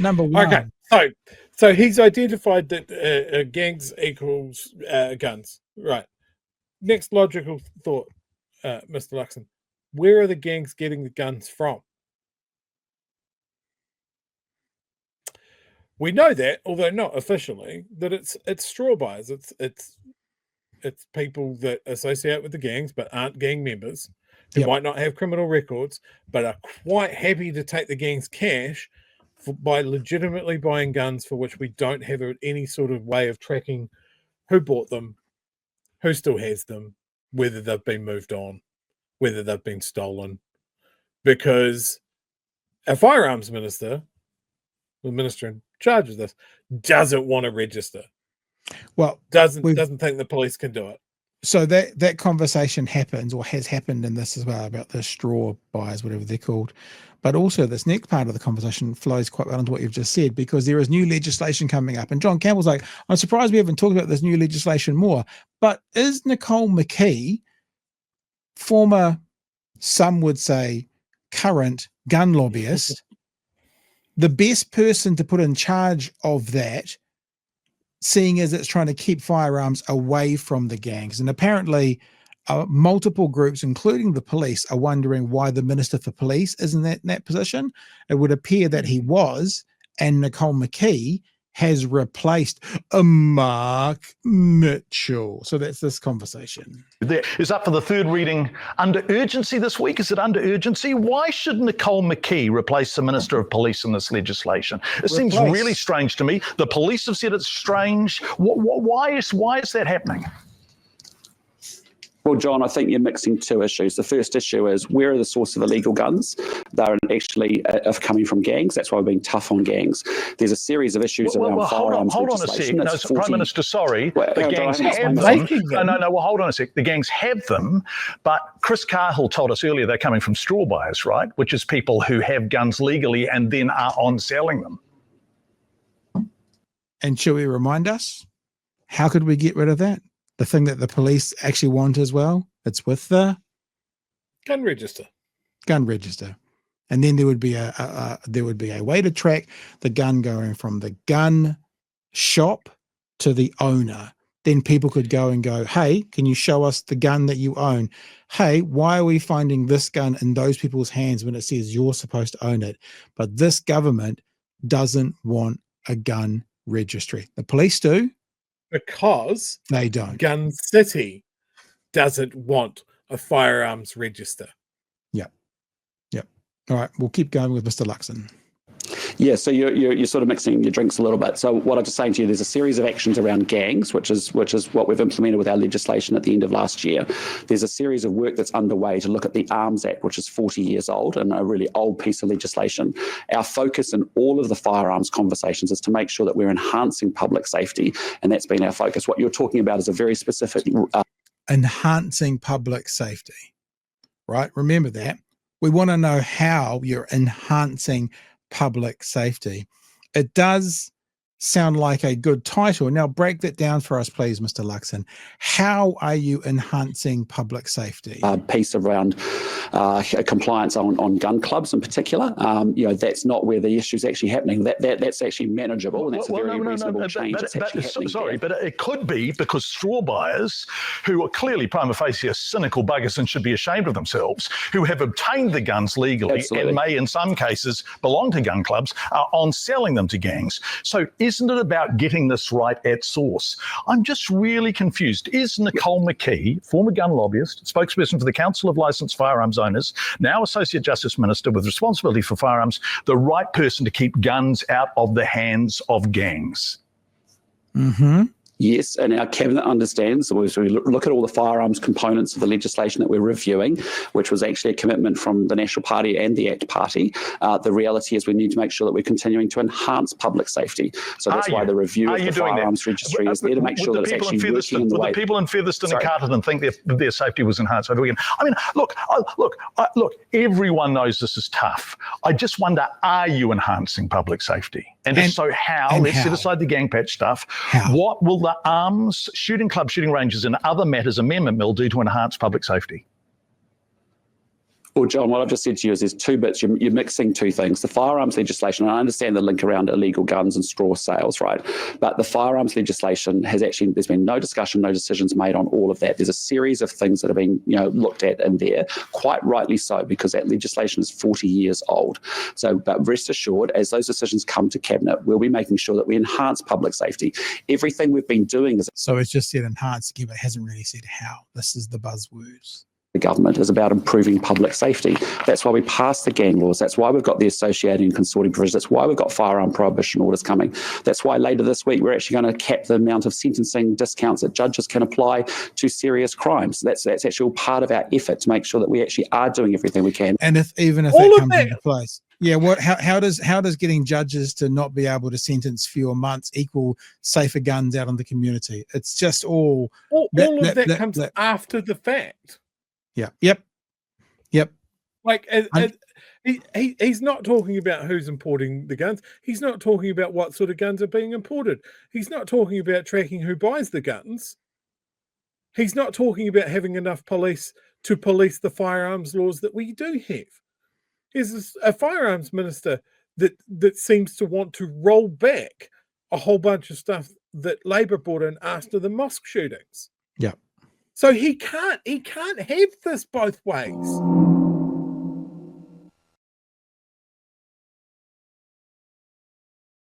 number one. Okay, so he's identified that gangs equals guns. Right. Next logical thought, Mr. Luxon. Where are the gangs getting the guns from? We know that, although not officially, that it's straw buyers. It's people that associate with the gangs but aren't gang members, who might not have criminal records, but are quite happy to take the gang's cash by legitimately buying guns for which we don't have any sort of way of tracking who bought them, who still has them, whether they've been moved on, whether they've been stolen. Because a firearms minister, the minister in charge of this, doesn't want to register. Well, doesn't think the police can do it. So that conversation happens, or has happened in this as well, about the straw buyers, whatever they're called. But also this next part of the conversation flows quite well into what you've just said, because there is new legislation coming up. And John Campbell's like, I'm surprised we haven't talked about this new legislation more. But is Nicole McKee, former, some would say, current gun lobbyist, the best person to put in charge of that, seeing as it's trying to keep firearms away from the gangs? And apparently multiple groups, including the police, are wondering why the Minister for Police isn't in that position. It would appear that he was, and Nicole McKee has replaced Mark Mitchell. So that's this conversation. There is up for the third reading under urgency this week. Is it under urgency? Why should Nicole McKee replace the Minister of Police in this legislation? It seems really strange to me. The police have said it's strange. Why is that happening? Well, John, I think you're mixing two issues. The first issue is, where are the source of illegal guns? They're actually coming from gangs. That's why we're being tough on gangs. There's a series of issues around firearms hold on a sec. No, Prime Minister, sorry. The gangs have them. No, well, hold on a sec. The gangs have them, but Chris Cahill told us earlier they're coming from straw buyers, right? Which is people who have guns legally and then are on selling them. And shall we remind us, how could we get rid of that? The thing that the police actually want as well, it's with the gun register. And then there would be a way to track the gun going from the gun shop to the owner. Then people could go and go, hey, can you show us the gun that you own? Hey, why are we finding this gun in those people's hands when it says you're supposed to own it? But this government doesn't want a gun registry. The police do. Because they don't. Gun City doesn't want a firearms register. Yep. All right, we'll keep going with Mr. Luxon. Yeah, so you're sort of mixing your drinks a little bit. So what I'm just saying to you, there's a series of actions around gangs, which is what we've implemented with our legislation at the end of last year. There's a series of work that's underway to look at the Arms Act, which is 40 years old and a really old piece of legislation. Our focus in all of the firearms conversations is to make sure that we're enhancing public safety, and that's been our focus. What you're talking about is a very specific... enhancing public safety, right? Remember that. We want to know how you're enhancing public safety. It does sound like a good title. Now break that down for us, please, Mr. Luxon. How are you enhancing public safety? Piece around compliance on gun clubs in particular. That's not where the issue's actually happening. That's actually manageable, and that's a very reasonable change. But it could be because straw buyers, who are clearly prima facie cynical buggers and should be ashamed of themselves, who have obtained the guns legally and may in some cases belong to gun clubs, are on selling them to gangs. So isn't it about getting this right at source? I'm just really confused. Is Nicole McKee, former gun lobbyist, spokesperson for the Council of Licensed Firearms Owners, now Associate Justice Minister with responsibility for firearms, the right person to keep guns out of the hands of gangs? Mm-hmm. Yes, and our cabinet understands. So we look at all the firearms components of the legislation that we're reviewing, which was actually a commitment from the National Party and the ACT Party. The reality is we need to make sure that we're continuing to enhance public safety. So that's why the review of the firearms registry is there to make sure that it's actually working in the way. Would the people in Featherston and Carterton think their safety was enhanced over the weekend? I mean, look, everyone knows this is tough. I just wonder, are you enhancing public safety? And if so, how? Let's set aside the gang patch stuff. What will the arms, shooting clubs, shooting ranges and other matters amendment bill do to enhance public safety? Well, John, what I've just said to you is there's two bits. You're mixing two things. The firearms legislation, and I understand the link around illegal guns and straw sales, right? But the firearms legislation there's been no discussion, no decisions made on all of that. There's a series of things that have been, looked at in there, quite rightly so, because that legislation is 40 years old. So, but rest assured, as those decisions come to Cabinet, we'll be making sure that we enhance public safety. Everything we've been doing is... So it's just said enhance again, but it hasn't really said how. This is the buzzwords. The government is about improving public safety. That's why we passed the gang laws. That's why we've got the associating and consorting provisions. That's why we've got firearm prohibition orders coming. That's why later this week we're actually going to cap the amount of sentencing discounts that judges can apply to serious crimes. That's actually all part of our effort to make sure that we actually are doing everything we can. And even if that comes into place. Yeah, how does getting judges to not be able to sentence fewer months equal safer guns out in the community? It's just all that comes after the fact. Yeah. Yep. Like he's not talking about who's importing the guns. He's not talking about what sort of guns are being imported. He's not talking about tracking who buys the guns. He's not talking about having enough police to police the firearms laws that we do have. There's a firearms minister that seems to want to roll back a whole bunch of stuff that Labor brought in after the mosque shootings. Yeah. So he can't have this both ways.